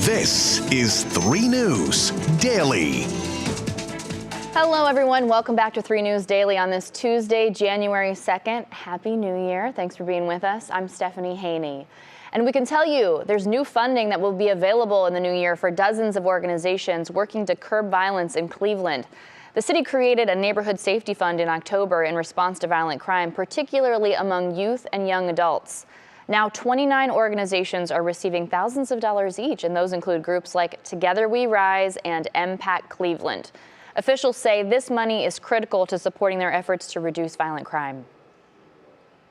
This is 3 News Daily. Hello, everyone. Welcome back to 3 News Daily on this Tuesday, January 2nd. Happy New Year. Thanks for being with us. I'm Stephanie Haney. And we can tell you there's new funding that will be available in the new year for dozens of organizations working to curb violence in Cleveland. The city created a neighborhood safety fund in October in response to violent crime, particularly among youth and young adults. Now 29 organizations are receiving thousands of dollars each, and those include groups like Together We Rise and MPAC Cleveland. Officials say this money is critical to supporting their efforts to reduce violent crime.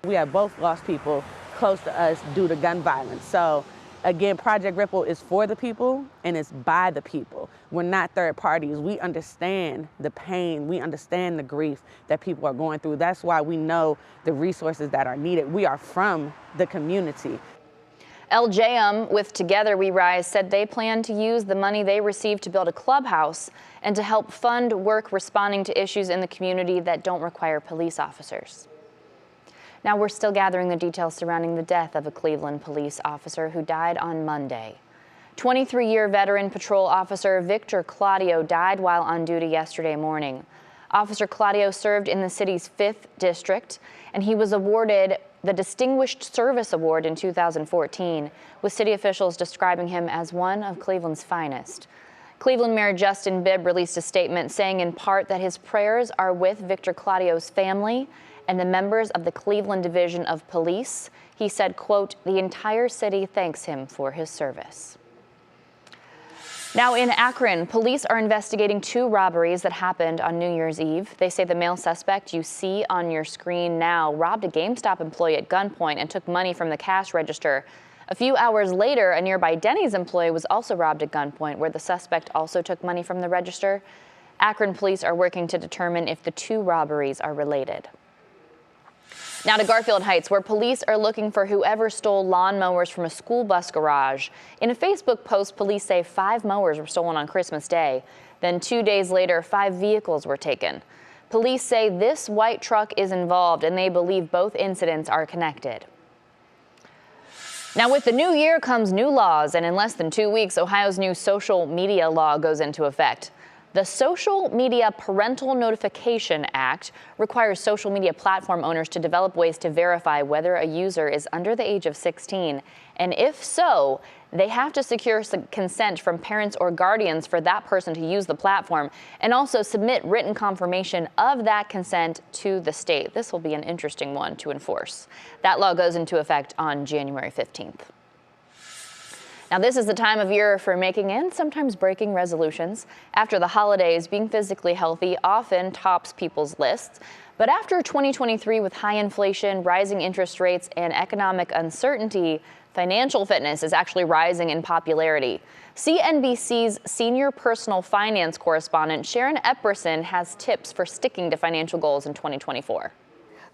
We have both lost people close to us due to gun violence. So again, Project Ripple is for the people and it's by the people. We're not third parties. We understand the pain. We understand the grief that people are going through. That's why we know the resources that are needed. We are from the community. LJM with Together We Rise said they plan to use the money they received to build a clubhouse and to help fund work responding to issues in the community that don't require police officers. Now we're still gathering the details surrounding the death of a Cleveland police officer who died on Monday. 23-year veteran patrol officer Victor Claudio died while on duty yesterday morning. Officer Claudio served in the city's 5th district, and he was awarded the Distinguished Service Award in 2014, with city officials describing him as one of Cleveland's finest. Cleveland Mayor Justin Bibb released a statement saying in part that his prayers are with Victor Claudio's family and the members of the Cleveland Division of Police. He said, quote, "The entire city thanks him for his service." Now in Akron, police are investigating 2 robberies that happened on New Year's Eve. They say the male suspect you see on your screen now robbed a GameStop employee at gunpoint and took money from the cash register. A few hours later, a nearby Denny's employee was also robbed at gunpoint, where the suspect also took money from the register. Akron police are working to determine if the 2 robberies are related. Now to Garfield Heights, where police are looking for whoever stole lawnmowers from a school bus garage. In a Facebook post, police say 5 mowers were stolen on Christmas Day. Then 2 days later, 5 vehicles were taken. Police say this white truck is involved, and they believe both incidents are connected. Now with the new year comes new laws, and in less than 2 weeks, Ohio's new social media law goes into effect. The Social Media Parental Notification Act requires social media platform owners to develop ways to verify whether a user is under the age of 16. And if so, they have to secure consent from parents or guardians for that person to use the platform and also submit written confirmation of that consent to the state. This will be an interesting one to enforce. That law goes into effect on January 15th. Now, this is the time of year for making and sometimes breaking resolutions. After the holidays, being physically healthy often tops people's lists. But after 2023, with high inflation, rising interest rates, and economic uncertainty, financial fitness is actually rising in popularity. CNBC's senior personal finance correspondent Sharon Epperson has tips for sticking to financial goals in 2024.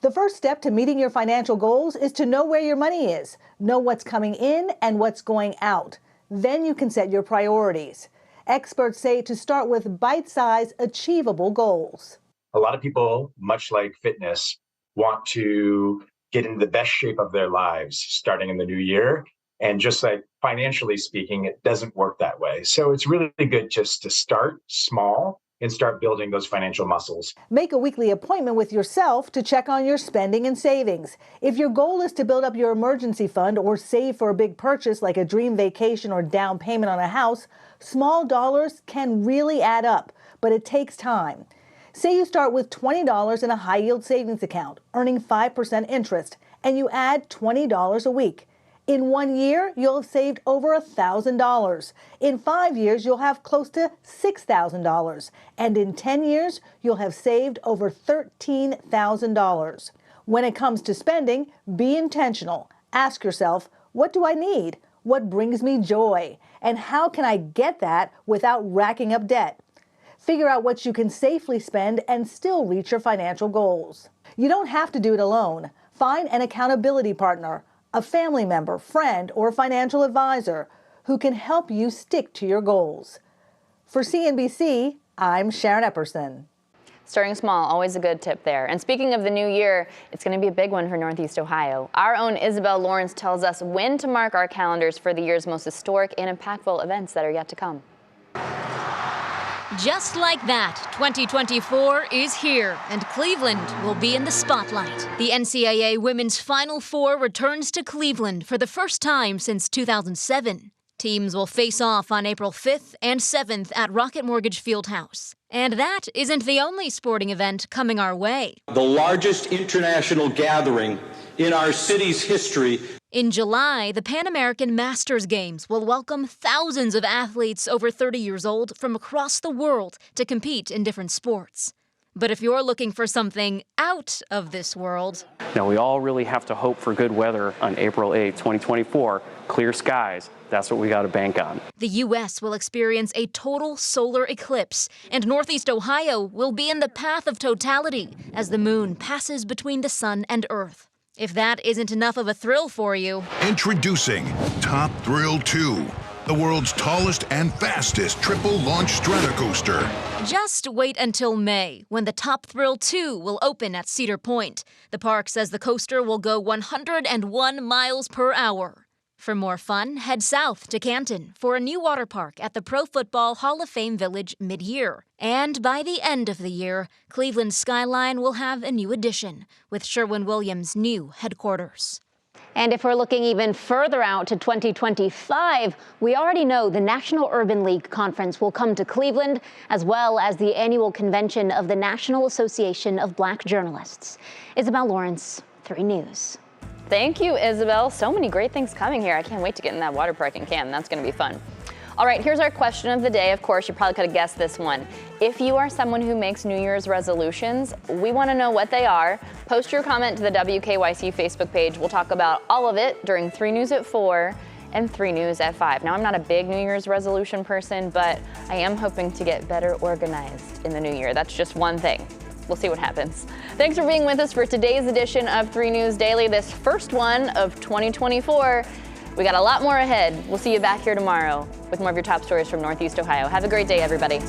The first step to meeting your financial goals is to know where your money is, know what's coming in and what's going out. Then you can set your priorities. Experts say to start with bite-sized, achievable goals. A lot of people, much like fitness, want to get into the best shape of their lives starting in the new year. And just like financially speaking, it doesn't work that way. So it's really good just to start small and start building those financial muscles. Make a weekly appointment with yourself to check on your spending and savings. If your goal is to build up your emergency fund or save for a big purchase like a dream vacation or down payment on a house, small dollars can really add up, but it takes time. Say you start with $20 in a high-yield savings account, earning 5% interest, and you add $20 a week. In 1 year, you'll have saved over $1,000. In 5 years, you'll have close to $6,000. And in 10 years, you'll have saved over $13,000. When it comes to spending, be intentional. Ask yourself, what do I need? What brings me joy? And how can I get that without racking up debt? Figure out what you can safely spend and still reach your financial goals. You don't have to do it alone. Find an accountability partner, a family member, friend, or financial advisor who can help you stick to your goals. For CNBC, I'm Sharon Epperson. Starting small, always a good tip there. And speaking of the new year, it's going to be a big one for Northeast Ohio. Our own Isabel Lawrence tells us when to mark our calendars for the year's most historic and impactful events that are yet to come. Just like that, 2024 is here, and Cleveland will be in the spotlight. The NCAA Women's Final Four returns to Cleveland for the first time since 2007. Teams will face off on April 5th and 7th at Rocket Mortgage Fieldhouse. And that isn't the only sporting event coming our way. The largest international gathering in our city's history. In July, the Pan American Masters Games will welcome thousands of athletes over 30 years old from across the world to compete in different sports. But if you're looking for something out of this world... Now, we all really have to hope for good weather on April 8, 2024. Clear skies. That's what we got to bank on. The U.S. will experience a total solar eclipse, and Northeast Ohio will be in the path of totality as the moon passes between the sun and Earth. If that isn't enough of a thrill for you... Introducing Top Thrill 2, the world's tallest and fastest triple-launch stratocoaster. Just wait until May, when the Top Thrill 2 will open at Cedar Point. The park says the coaster will go 101 miles per hour. For more fun, head south to Canton for a new water park at the Pro Football Hall of Fame Village mid-year. And by the end of the year, Cleveland's skyline will have a new addition, with Sherwin-Williams' new headquarters. And if we're looking even further out to 2025, we already know the National Urban League Conference will come to Cleveland, as well as the annual convention of the National Association of Black Journalists. Isabel Lawrence, 3 News. Thank you, Isabel. So many great things coming here. I can't wait to get in that water park in Canton. That's going to be fun. All right, here's our question of the day. Of course, you probably could have guessed this one. If you are someone who makes New Year's resolutions, we want to know what they are. Post your comment to the WKYC Facebook page. We'll talk about all of it during 3 News at 4 and 3 News at 5. Now, I'm not a big New Year's resolution person, but I am hoping to get better organized in the new year. That's just one thing. We'll see what happens. Thanks for being with us for today's edition of 3 News Daily, this first one of 2024. We got a lot more ahead. We'll see you back here tomorrow with more of your top stories from Northeast Ohio. Have a great day, everybody.